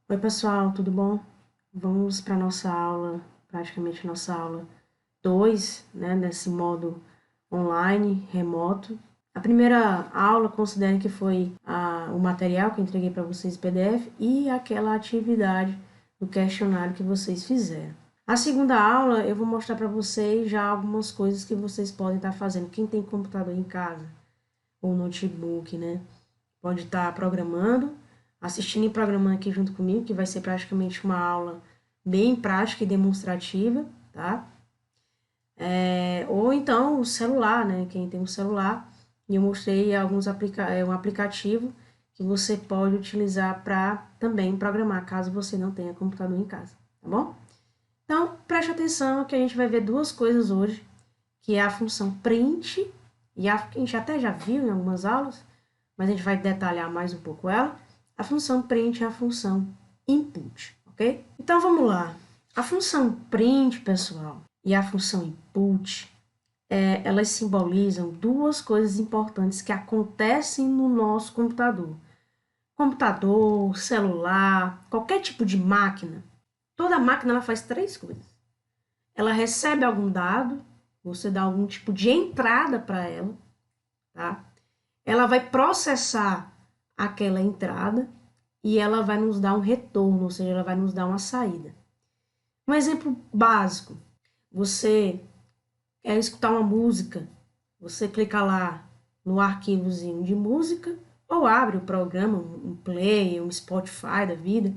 Oi, pessoal, tudo bom? Vamos para nossa aula, praticamente nossa aula 2, né, nesse modo online, remoto. A primeira aula, considere que foi o material que eu entreguei para vocês em PDF e aquela atividade do questionário que vocês fizeram. A segunda aula, eu vou mostrar para vocês já algumas coisas que vocês podem estar fazendo. Quem tem computador em casa ou notebook, né? Pode estar programando, assistindo e programando aqui junto comigo, que vai ser praticamente uma aula bem prática e demonstrativa, tá? Ou então o celular, né? Quem tem um celular, e eu mostrei um aplicativo que você pode utilizar para também programar, caso você não tenha computador em casa, tá bom? Então, preste atenção que a gente vai ver duas coisas hoje, que é a função print, e a gente até já viu em algumas aulas, mas a gente vai detalhar mais um pouco ela. A função print é a função input, ok? Então vamos lá. A função print, pessoal, e a função input, elas simbolizam duas coisas importantes que acontecem no nosso computador. Computador, celular, qualquer tipo de máquina. Toda máquina ela faz três coisas. Ela recebe algum dado, você dá algum tipo de entrada para ela, tá? Ela vai processar aquela entrada e ela vai nos dar um retorno, ou seja, ela vai nos dar uma saída. Um exemplo básico: você quer escutar uma música, você clica lá no arquivozinho de música ou abre o programa, um Play, um Spotify da vida.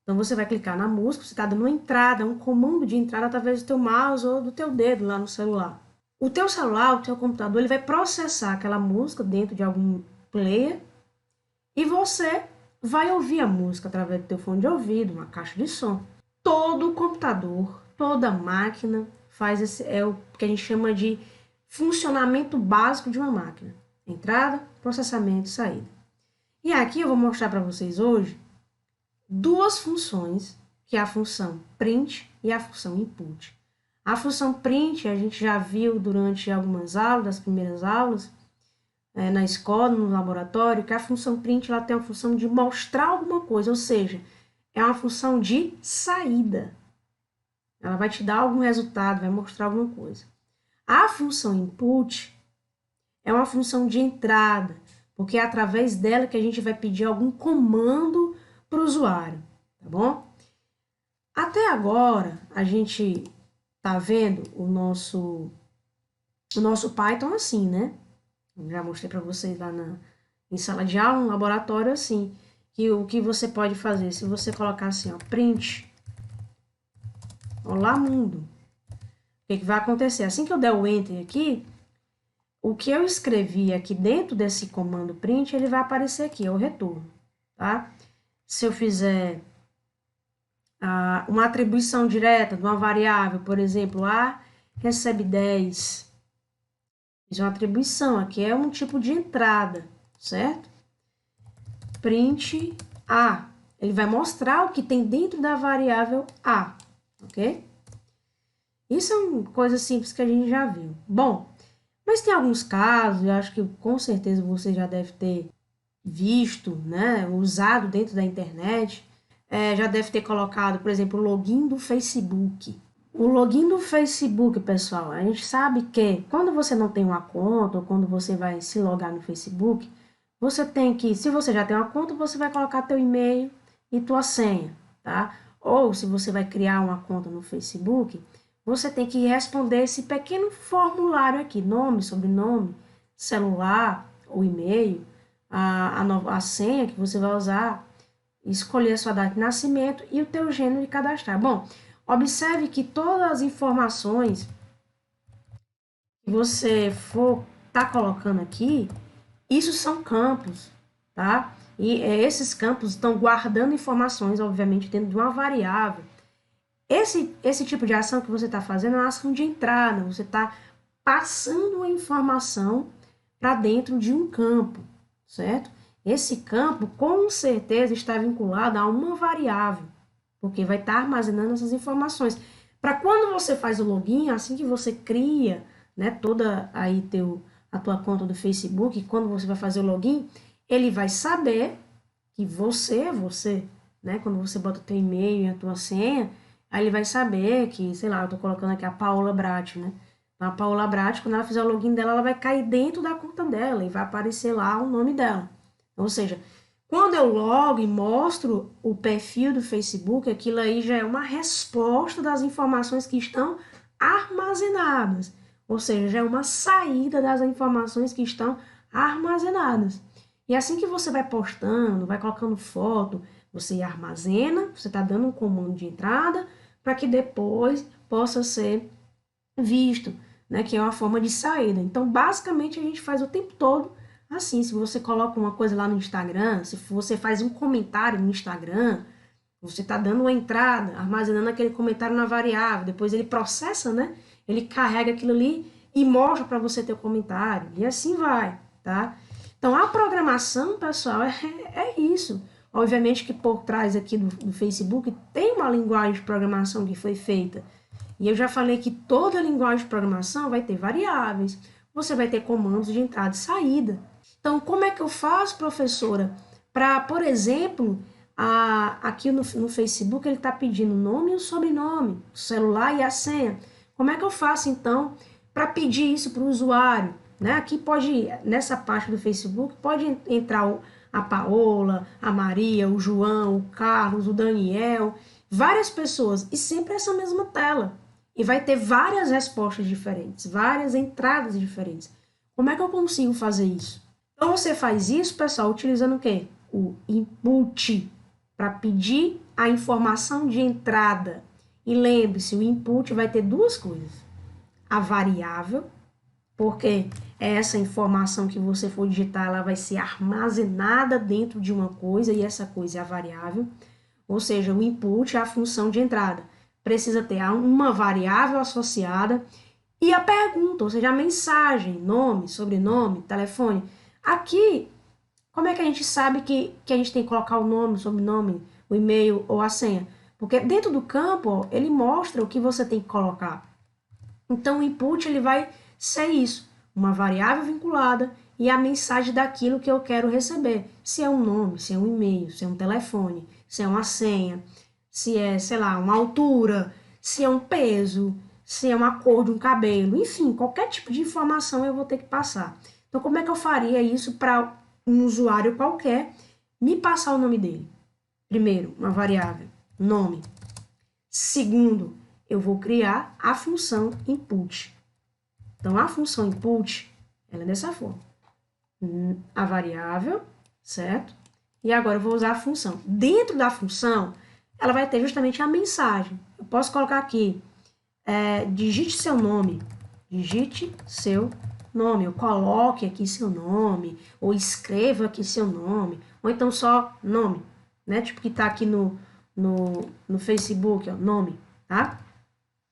Então você vai clicar na música, você está dando uma entrada, um comando de entrada através do teu mouse ou do teu dedo lá no celular. O teu celular, o teu computador, ele vai processar aquela música dentro de algum player e você vai ouvir a música através do teu fone de ouvido, uma caixa de som. Todo computador, toda máquina faz o que a gente chama de funcionamento básico de uma máquina. Entrada, processamento, saída. E aqui eu vou mostrar para vocês hoje duas funções, que é a função print e a função input. A função print a gente já viu durante algumas aulas, das primeiras aulas, na escola, no laboratório, que a função print ela tem a função de mostrar alguma coisa, ou seja, é uma função de saída. Ela vai te dar algum resultado, vai mostrar alguma coisa. A função input é uma função de entrada, porque é através dela que a gente vai pedir algum comando para o usuário, tá bom? Até agora, a gente tá vendo o nosso Python assim, né? Eu já mostrei para vocês lá em sala de aula, um laboratório assim, que o que você pode fazer, se você colocar assim, ó, print, olá mundo, o que vai acontecer? Assim que eu der o enter aqui, o que eu escrevi aqui dentro desse comando print, ele vai aparecer aqui, é o retorno, tá? Se eu fizer uma atribuição direta de uma variável, por exemplo, A recebe 10, fiz uma atribuição, aqui é um tipo de entrada, certo? Print A, ele vai mostrar o que tem dentro da variável A, ok? Isso é uma coisa simples que a gente já viu. Bom, mas tem alguns casos, eu acho que com certeza você já deve ter visto, né, usado dentro da internet, já deve ter colocado, por exemplo, o login do Facebook. O login do Facebook, pessoal, a gente sabe que quando você não tem uma conta ou quando você vai se logar no Facebook, você tem que, se você já tem uma conta, você vai colocar teu e-mail e tua senha, tá? Ou se você vai criar uma conta no Facebook, você tem que responder esse pequeno formulário aqui, nome, sobrenome, celular, o e-mail, a senha que você vai usar, escolher a sua data de nascimento e o teu gênero de cadastrar. Bom, observe que todas as informações que você for tá colocando aqui, isso são campos, tá? E esses campos estão guardando informações, obviamente, dentro de uma variável. Esse tipo de ação que você está fazendo é uma ação de entrada, você está passando uma informação para dentro de um campo, certo? Esse campo, com certeza, está vinculado a uma variável, porque vai estar armazenando essas informações. Para quando você faz o login, assim que você cria, né, toda aí a tua conta do Facebook, quando você vai fazer o login, ele vai saber que você é você, né? Quando você bota o teu e-mail e a tua senha, aí ele vai saber que, sei lá, eu tô colocando aqui a Paola Brat, né? Então, a Paola Brat, quando ela fizer o login dela, ela vai cair dentro da conta dela e vai aparecer lá o nome dela. Ou seja, quando eu logo e mostro o perfil do Facebook, aquilo aí já é uma resposta das informações que estão armazenadas. Ou seja, já é uma saída das informações que estão armazenadas. E assim que você vai postando, vai colocando foto, você armazena, você está dando um comando de entrada para que depois possa ser visto, né? Que é uma forma de saída. Então, basicamente, a gente faz o tempo todo assim. Se você coloca uma coisa lá no Instagram, se você faz um comentário no Instagram, você está dando uma entrada, armazenando aquele comentário na variável, depois ele processa, né? Ele carrega aquilo ali e mostra para você ter o comentário. E assim vai, tá? Então, a programação, pessoal, é isso. Obviamente que por trás aqui do Facebook tem uma linguagem de programação que foi feita. E eu já falei que toda linguagem de programação vai ter variáveis, você vai ter comandos de entrada e saída. Então, como é que eu faço, professora, para, por exemplo, aqui no Facebook ele está pedindo o nome e o sobrenome, o celular e a senha. Como é que eu faço, então, para pedir isso para o usuário? Né? Aqui pode, nessa parte do Facebook, pode entrar a Paola, a Maria, o João, o Carlos, o Daniel, várias pessoas, e sempre essa mesma tela. E vai ter várias respostas diferentes, várias entradas diferentes. Como é que eu consigo fazer isso? Então você faz isso, pessoal, utilizando o quê? O input, para pedir a informação de entrada. E lembre-se, o input vai ter duas coisas. A variável, porque essa informação que você for digitar, ela vai ser armazenada dentro de uma coisa, e essa coisa é a variável. Ou seja, o input é a função de entrada. Precisa ter uma variável associada e a pergunta, ou seja, a mensagem, nome, sobrenome, telefone. Aqui, como é que a gente sabe que a gente tem que colocar o nome, o sobrenome, o e-mail ou a senha? Porque dentro do campo, ó, ele mostra o que você tem que colocar. Então, o input ele vai ser isso, uma variável vinculada e a mensagem daquilo que eu quero receber. Se é um nome, se é um e-mail, se é um telefone, se é uma senha, se é, sei lá, uma altura, se é um peso, se é uma cor de um cabelo, enfim, qualquer tipo de informação eu vou ter que passar. Então, como é que eu faria isso para um usuário qualquer me passar o nome dele? Primeiro, uma variável, nome. Segundo, eu vou criar a função input. Então, a função input, ela é dessa forma. A variável, certo? E agora eu vou usar a função. Dentro da função, ela vai ter justamente a mensagem. Eu posso colocar aqui, digite seu nome. Digite seu nome. Eu coloque aqui seu nome, ou escreva aqui seu nome, ou então só nome, né? Tipo que tá aqui no Facebook, ó, nome, tá?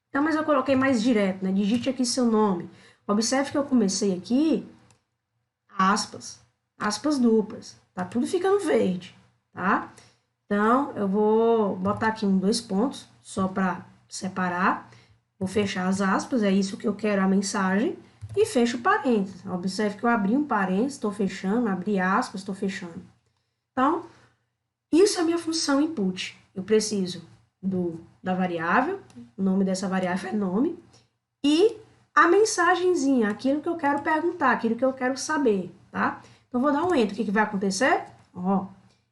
Então, mas eu coloquei mais direto, né? Digite aqui seu nome. Observe que eu comecei aqui, aspas, aspas duplas. Tá tudo ficando verde, tá? Então, eu vou botar aqui dois pontos, só para separar. Vou fechar as aspas, é isso que eu quero, a mensagem. E fecho parênteses. Observe que eu abri um parênteses, estou fechando, abri aspas, estou fechando. Então, isso é a minha função input. Eu preciso da variável, o nome dessa variável é nome, e a mensagenzinha, aquilo que eu quero perguntar, aquilo que eu quero saber, tá? Então, vou dar um enter. O que vai acontecer? Ó,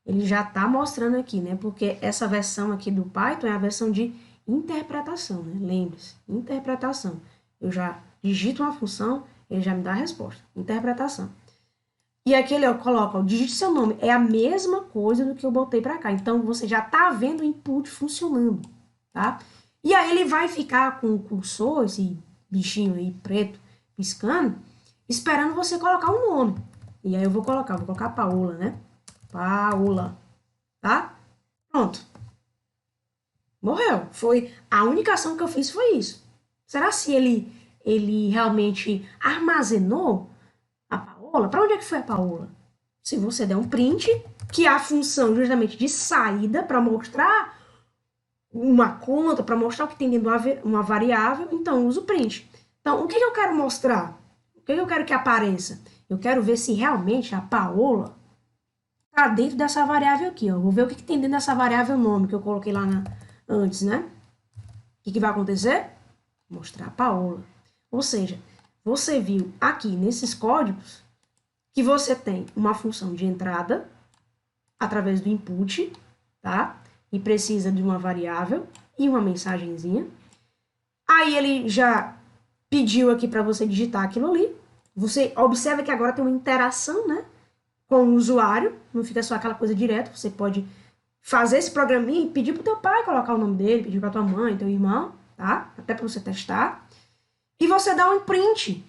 ele já tá mostrando aqui, né? Porque essa versão aqui do Python é a versão de interpretação, né? Lembre-se, interpretação. Eu já digito uma função, ele já me dá a resposta. Interpretação. E aqui ele coloca, ó, digite seu nome. É a mesma coisa do que eu botei para cá. Então, você já tá vendo o input funcionando, tá? E aí ele vai ficar com o cursor, esse bichinho aí preto, piscando, esperando você colocar um nome. E aí eu vou colocar Paola, né? Paola, tá? Pronto. Morreu. Foi a única ação que eu fiz foi isso. Será se ele realmente armazenou a Paola? Para onde é que foi a Paola? Se você der um print, que é a função justamente de saída para mostrar uma conta, para mostrar o que tem dentro de uma variável, então usa o print. Então, o que eu quero mostrar? O que eu quero que apareça? Eu quero ver se realmente a Paola para dentro dessa variável aqui, ó. Vou ver o que tem dentro dessa variável nome que eu coloquei lá antes, né? O que vai acontecer? Mostrar a Paola. Ou seja, você viu aqui nesses códigos que você tem uma função de entrada através do input, tá? E precisa de uma variável e uma mensagenzinha. Aí ele já pediu aqui para você digitar aquilo ali. Você observa que agora tem uma interação, né, com o usuário, não fica só aquela coisa direta, você pode fazer esse programinha e pedir pro teu pai colocar o nome dele, pedir pra tua mãe, teu irmão, tá? Até para você testar. E você dá um print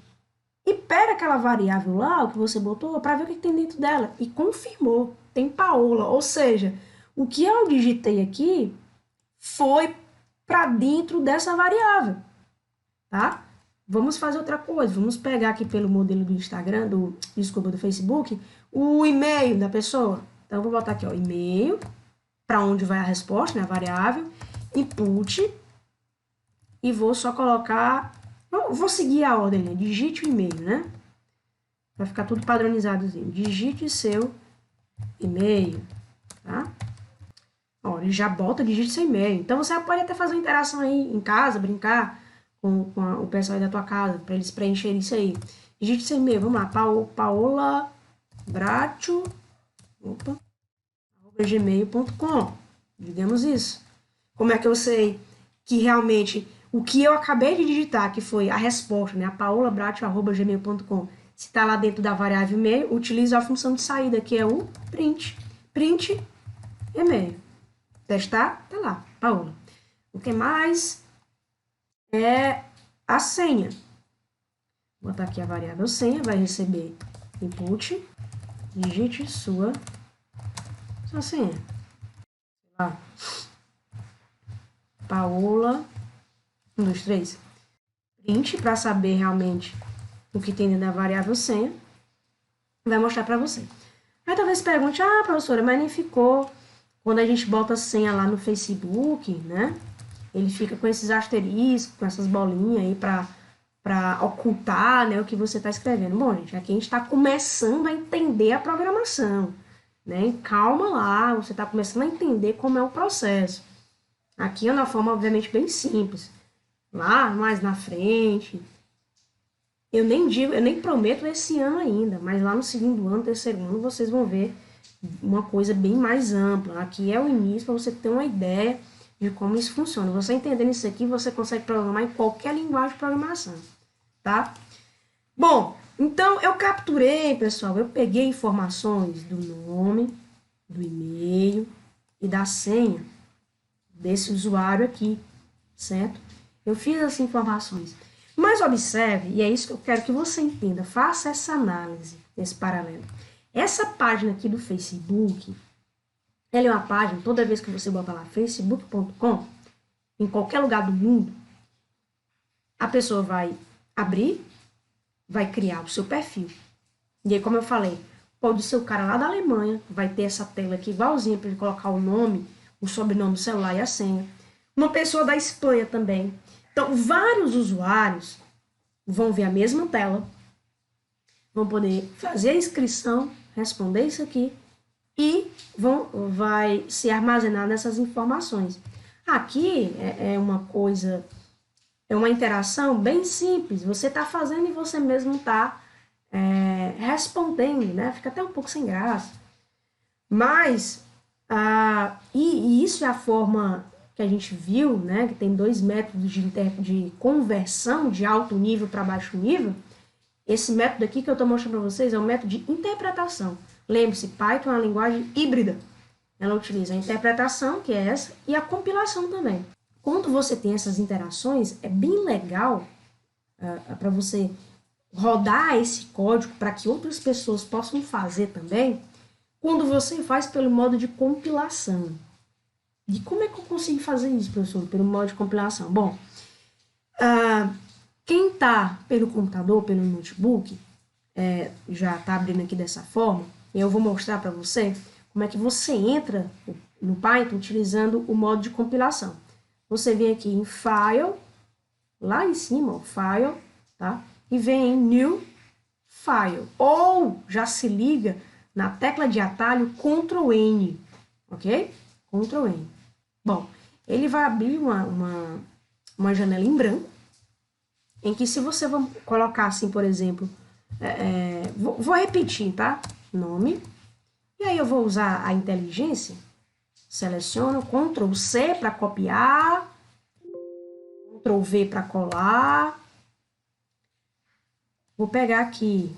e pega aquela variável lá, o que você botou, para ver o que tem dentro dela. E confirmou, tem Paola. Ou seja, o que eu digitei aqui foi para dentro dessa variável, tá? Vamos fazer outra coisa. Vamos pegar aqui pelo modelo do Instagram, desculpa, do Facebook, o e-mail da pessoa. Então, eu vou botar aqui, ó, e-mail, para onde vai a resposta, né, a variável, input, e vou só colocar... Vou seguir a ordem, né? Digite o e-mail, né? Vai ficar tudo padronizadozinho. Digite seu e-mail, tá? Ó, ele já bota, digite seu e-mail. Então, você pode até fazer uma interação aí em casa, brincar com o pessoal aí da tua casa, para eles preencherem isso aí. Digite seu e-mail, vamos lá. Paola Bracho, gmail.com. Digamos isso. Como é que eu sei que realmente o que eu acabei de digitar, que foi a resposta, né, a paolabracho@gmail.com, se está lá dentro da variável e-mail, utilizo a função de saída, que é o print. Print e-mail. Testar, tá lá, Paola. O que mais é a senha. Vou botar aqui a variável senha, vai receber input, digite sua senha. Sei lá. Paola, 1, 2, 3. Print para saber realmente o que tem dentro da variável senha. Vai mostrar para você. Aí talvez pergunte, professora, mas nem ficou. Quando a gente bota a senha lá no Facebook, né? Ele fica com esses asteriscos, com essas bolinhas aí para ocultar, né, o que você está escrevendo. Bom, gente, aqui a gente está começando a entender a programação, né? Calma lá, você está começando a entender como é o processo. Aqui é uma forma, obviamente, bem simples. Lá, mais na frente, eu nem prometo esse ano ainda, mas lá no segundo ano, terceiro ano, vocês vão ver uma coisa bem mais ampla. Aqui é o início para você ter uma ideia de como isso funciona. Você entendendo isso aqui, você consegue programar em qualquer linguagem de programação, tá? Bom, então eu capturei, pessoal, eu peguei informações do nome, do e-mail e da senha desse usuário aqui, certo? Eu fiz essas informações. Mas observe, e é isso que eu quero que você entenda, faça essa análise, esse paralelo. Essa página aqui do Facebook, ela é uma página, toda vez que você bota lá facebook.com, em qualquer lugar do mundo, a pessoa vai abrir, vai criar o seu perfil. E aí, como eu falei, pode ser o cara lá da Alemanha, vai ter essa tela aqui igualzinha para ele colocar o nome, o sobrenome do celular e a senha. Uma pessoa da Espanha também. Então, vários usuários vão ver a mesma tela, vão poder fazer a inscrição, responder isso aqui e vai se armazenar nessas informações. Aqui é uma coisa, é uma interação bem simples. Você está fazendo e você mesmo está respondendo, né? Fica até um pouco sem graça. Mas, e isso é a forma que a gente viu, né? Que tem 2 métodos de conversão de alto nível para baixo nível. Esse método aqui que eu estou mostrando para vocês é um método de interpretação. Lembre-se, Python é uma linguagem híbrida. Ela utiliza a interpretação, que é essa, e a compilação também. Quando você tem essas interações, é bem legal para você rodar esse código para que outras pessoas possam fazer também, quando você faz pelo modo de compilação. E como é que eu consigo fazer isso, professor? Pelo modo de compilação? Bom, quem está pelo computador, pelo notebook, já está abrindo aqui dessa forma, e eu vou mostrar para você como é que você entra no Python utilizando o modo de compilação. Você vem aqui em File, lá em cima, ó, File, tá? E vem em New File. Ou já se liga na tecla de atalho Ctrl N, ok? Ctrl N. Bom, ele vai abrir uma janela em branco, em que se você vai colocar assim, por exemplo, vou repetir, tá? Nome, e aí eu vou usar a inteligência, seleciono, Ctrl C para copiar, Ctrl V para colar, vou pegar aqui,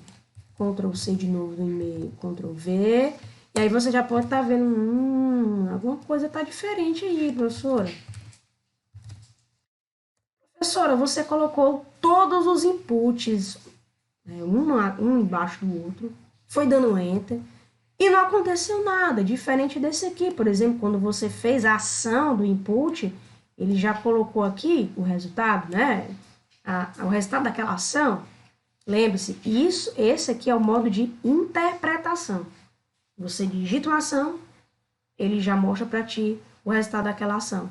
Ctrl C de novo no e-mail, Ctrl V, e aí você já pode estar vendo, alguma coisa está diferente aí, professora. Professora, você colocou todos os inputs, um embaixo do outro, foi dando enter, e não aconteceu nada, diferente desse aqui. Por exemplo, quando você fez a ação do input, ele já colocou aqui o resultado, né? O resultado daquela ação. Lembre-se, esse aqui é o modo de interpretação. Você digita uma ação, ele já mostra para ti o resultado daquela ação.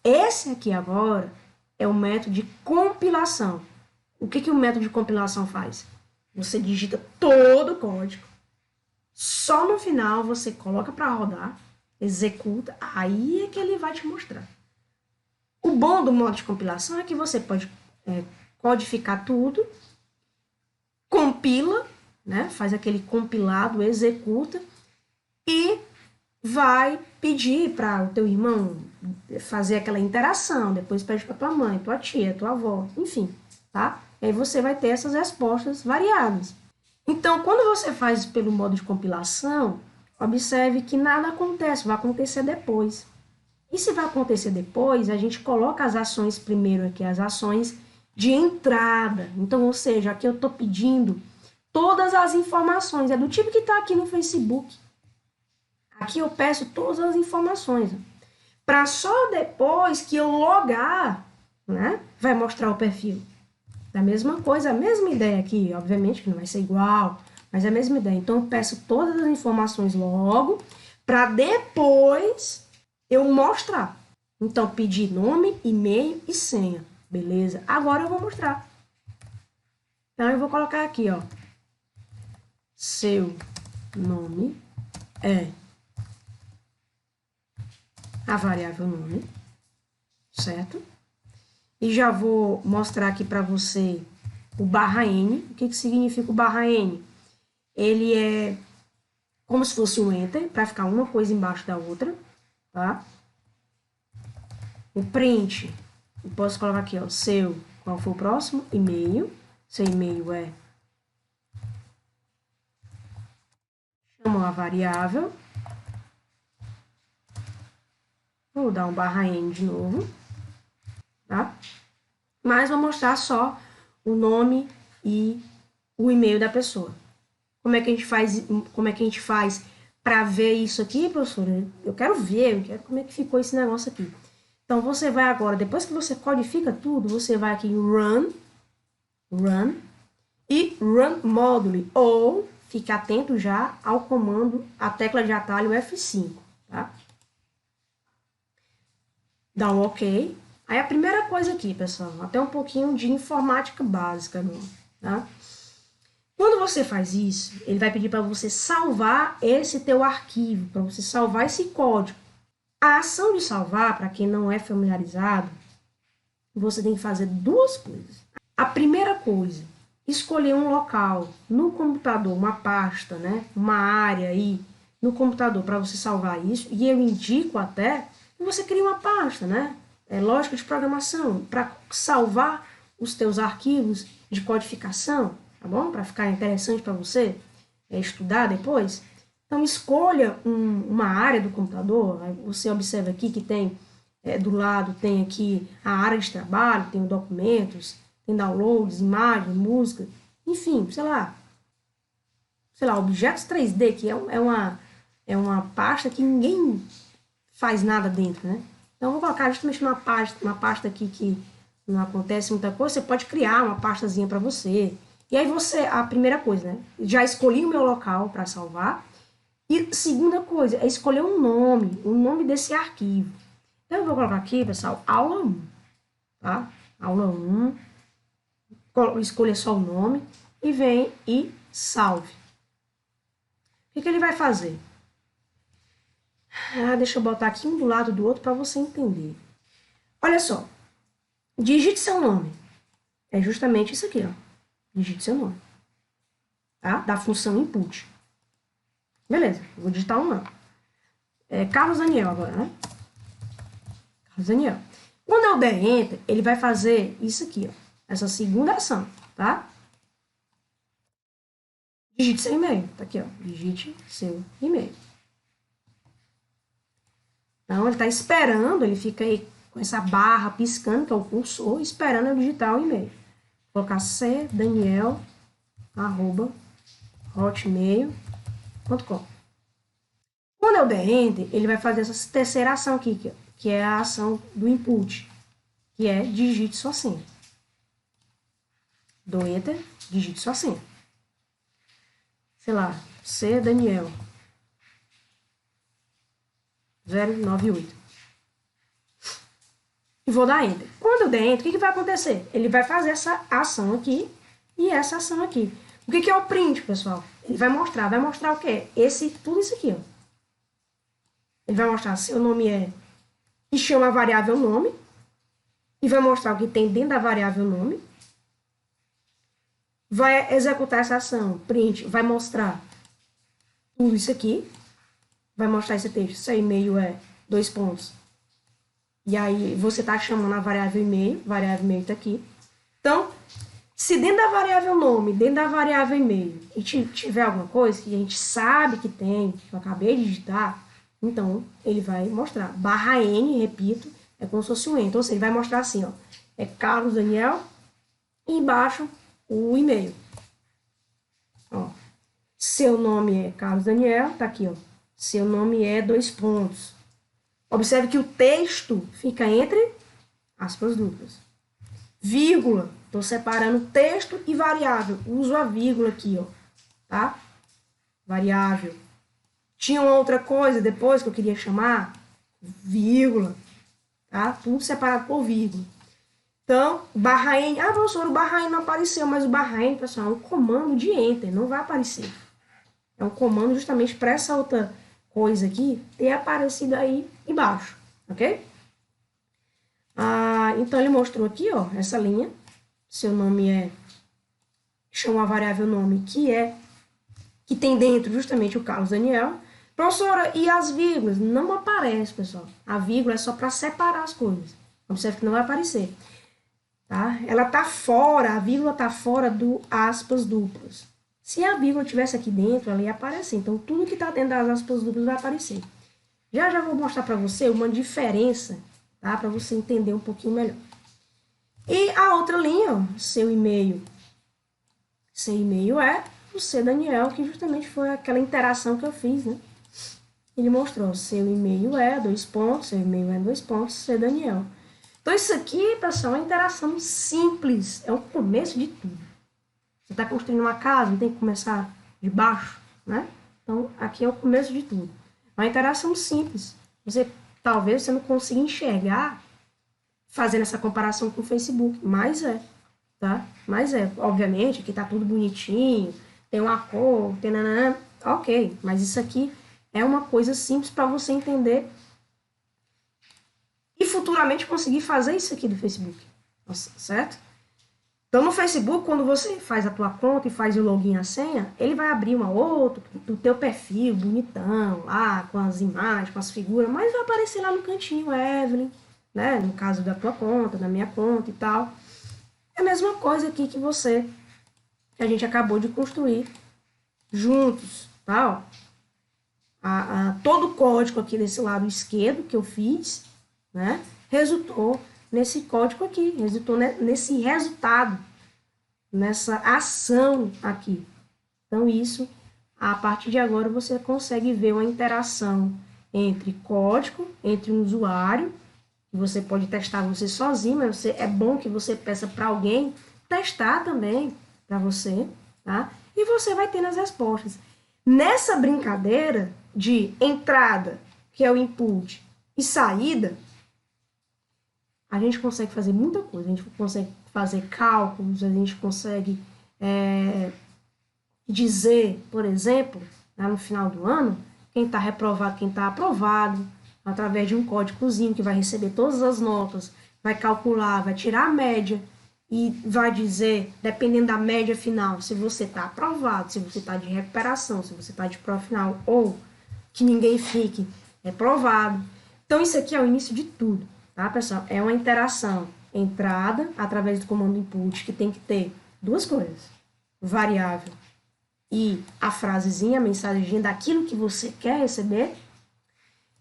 Esse aqui agora é o método de compilação. O que o método de compilação faz? Você digita todo o código, só no final você coloca para rodar, executa, aí é que ele vai te mostrar. O bom do modo de compilação é que você pode codificar tudo, compila, né? Faz aquele compilado, executa e vai pedir para o teu irmão fazer aquela interação, depois pede para tua mãe, tua tia, tua avó, enfim, tá? E aí você vai ter essas respostas variadas. Então, quando você faz pelo modo de compilação, observe que nada acontece, vai acontecer depois. E se vai acontecer depois, a gente coloca as ações primeiro aqui, as ações de entrada. Então, ou seja, aqui eu estou pedindo todas as informações, é do tipo que está aqui no Facebook. Aqui eu peço todas as informações, para só depois que eu logar, né, vai mostrar o perfil. Da mesma coisa, a mesma ideia aqui, obviamente que não vai ser igual, mas é a mesma ideia. Então, eu peço todas as informações logo, para depois eu mostrar. Então, pedir nome, e-mail e senha, beleza? Agora eu vou mostrar. Então, eu vou colocar aqui, ó, seu nome é a variável nome, certo? E já vou mostrar aqui para você o /n. O que significa o /n? Ele é como se fosse um enter, para ficar uma coisa embaixo da outra, tá? O print, eu posso colocar aqui, ó, seu, qual for o próximo? E-mail. Seu e-mail é... Chama uma variável. Vou dar um /n de novo, tá? Mas vou mostrar só o nome e o e-mail da pessoa. Como é que a gente faz para ver isso aqui, professora? Eu quero ver, como é que ficou esse negócio aqui. Então, você vai agora, depois que você codifica tudo, você vai aqui em Run, e Run Module, ou fique atento já ao comando, a tecla de atalho F5, tá? Dá um OK. Aí a primeira coisa aqui, pessoal, até um pouquinho de informática básica, tá? Quando você faz isso, ele vai pedir para você salvar esse teu arquivo, para você salvar esse código. A ação de salvar, para quem não é familiarizado, você tem que fazer duas coisas. A primeira coisa, escolher um local no computador, uma pasta, né, uma área aí no computador para você salvar isso, e eu indico até que você crie uma pasta, né, lógica de programação, para salvar os teus arquivos de codificação, tá bom? Para ficar interessante para você estudar depois. Então, escolha uma área do computador, você observa aqui que tem, do lado, tem aqui a área de trabalho, tem documentos, tem downloads, imagens, música, enfim, sei lá, objetos 3D, que é uma pasta que ninguém faz nada dentro, né? Então, eu vou colocar justamente uma pasta aqui que não acontece muita coisa, você pode criar uma pastazinha para você. E aí a primeira coisa, né? Já escolhi o meu local para salvar. E segunda coisa, é escolher o nome desse arquivo. Então, eu vou colocar aqui, pessoal, aula 1, tá? Aula 1, escolha só o nome e vem e salve. que ele vai fazer? Deixa eu botar aqui um do lado do outro para você entender. Olha só. Digite seu nome. É justamente isso aqui, ó. Digite seu nome. Tá? Da função input. Beleza, vou digitar um nome. Carlos Daniel agora, né? Carlos Daniel. Quando eu der Enter, ele vai fazer isso aqui, ó. Essa segunda ação, tá? Digite seu e-mail. Tá aqui, ó. Digite seu e-mail. Então, ele tá esperando, ele fica aí com essa barra piscando, que é o cursor, esperando eu digitar o e-mail. Vou colocar cdaniel@hotmail.com. Quando eu der Enter, ele vai fazer essa terceira ação aqui, que é a ação do input, que é digite sua senha. Dou Enter, digite sua senha. Sei lá, cdaniel 098. E vou dar Enter. Quando eu der Enter, o que vai acontecer? Ele vai fazer essa ação aqui e essa ação aqui. O que é o print, pessoal? Ele vai mostrar o quê? Tudo isso aqui, ó. Ele vai mostrar se o nome e chama a variável nome, e vai mostrar o que tem dentro da variável nome. Vai executar essa ação, print, vai mostrar tudo isso aqui. Vai mostrar esse texto, seu e-mail é 2 pontos. E aí você está chamando a variável e-mail está aqui. Então, se dentro da variável nome, dentro da variável e-mail, e tiver alguma coisa que a gente sabe que tem, que eu acabei de digitar, então ele vai mostrar. /N, repito, é como se fosse um enter. Ou seja, ele vai mostrar assim, ó. É Carlos Daniel e embaixo o e-mail. Ó. Seu nome é Carlos Daniel, tá aqui, ó. Seu nome é 2 pontos. Observe que o texto fica entre aspas duplas. Vírgula. Estou separando texto e variável. Uso a vírgula aqui, ó. Tá? Variável. Tinha uma outra coisa depois que eu queria chamar? Vírgula. Tá? Tudo separado por vírgula. Então, /N. Professor, o /N não apareceu, mas o /N, pessoal, é um comando de Enter. Não vai aparecer. É um comando justamente para essa outra coisa aqui ter aparecido aí embaixo, ok? Então, ele mostrou aqui, ó, essa linha. Seu nome chama a variável nome, que tem dentro justamente o Carlos Daniel. Professora, e as vírgulas? Não aparece, pessoal. A vírgula é só para separar as coisas. Observe que não vai aparecer. Tá? Ela tá fora, a vírgula tá fora do aspas duplas. Se a vírgula tivesse aqui dentro, ela ia aparecer. Então, tudo que está dentro das aspas duplas vai aparecer. Já vou mostrar para você uma diferença, tá? Para você entender um pouquinho melhor. E a outra linha, ó, seu e-mail. Seu e-mail é o cDaniel, que justamente foi aquela interação que eu fiz, né? Ele mostrou, seu e-mail é 2 pontos, seu e-mail é 2 pontos, cDaniel. Então, isso aqui, pessoal, é uma interação simples. É o começo de tudo. Você está construindo uma casa, tem que começar de baixo, né? Então, aqui é o começo de tudo. Uma interação simples. Talvez você não consiga enxergar fazendo essa comparação com o Facebook, mas tá? Mas obviamente, aqui tá tudo bonitinho, tem uma cor, tem nanana, ok. Mas isso aqui é uma coisa simples para você entender e futuramente conseguir fazer isso aqui do Facebook, certo? Então, no Facebook, quando você faz a tua conta e faz o login e a senha, ele vai abrir uma outra do teu perfil, bonitão, lá, com as imagens, com as figuras, mas vai aparecer lá no cantinho, Evelyn, né? No caso da tua conta, da minha conta e tal. É a mesma coisa aqui que a gente acabou de construir juntos, tá? Todo o código aqui desse lado esquerdo que eu fiz, né? Resultou nesse código aqui, resultou nesse resultado, nessa ação aqui. Então, isso, a partir de agora, você consegue ver uma interação entre código, entre um usuário, que você pode testar você sozinho, mas é bom que você peça para alguém testar também para você, tá? E você vai tendo as respostas. Nessa brincadeira de entrada, que é o input, e saída, a gente consegue fazer muita coisa. A gente consegue fazer cálculos, a gente consegue dizer, por exemplo, lá no final do ano, quem está reprovado, quem está aprovado, através de um códigozinho que vai receber todas as notas, vai calcular, vai tirar a média e vai dizer, dependendo da média final, se você está aprovado, se você está de recuperação, se você está de prova final ou que ninguém fique reprovado. Então, isso aqui é o início de tudo, tá, pessoal? É uma interação, entrada através do comando input, que tem que ter duas coisas, variável e a frasezinha, a mensagenzinha daquilo que você quer receber,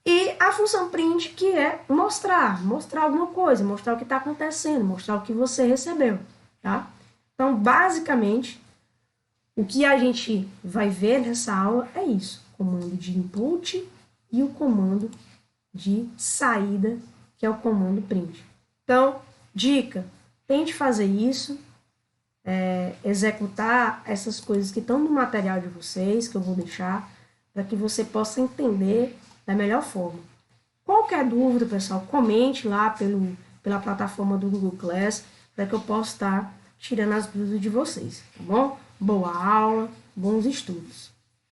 e a função print, que é mostrar alguma coisa, mostrar o que está acontecendo, mostrar o que você recebeu, tá? Então, basicamente, o que a gente vai ver nessa aula é isso, comando de input e o comando de saída, que é o comando print. Então, dica, tente fazer isso, executar essas coisas que estão no material de vocês, que eu vou deixar, para que você possa entender da melhor forma. Qualquer dúvida, pessoal, comente lá pela plataforma do Google Class, para que eu possa estar tirando as dúvidas de vocês, tá bom? Boa aula, bons estudos!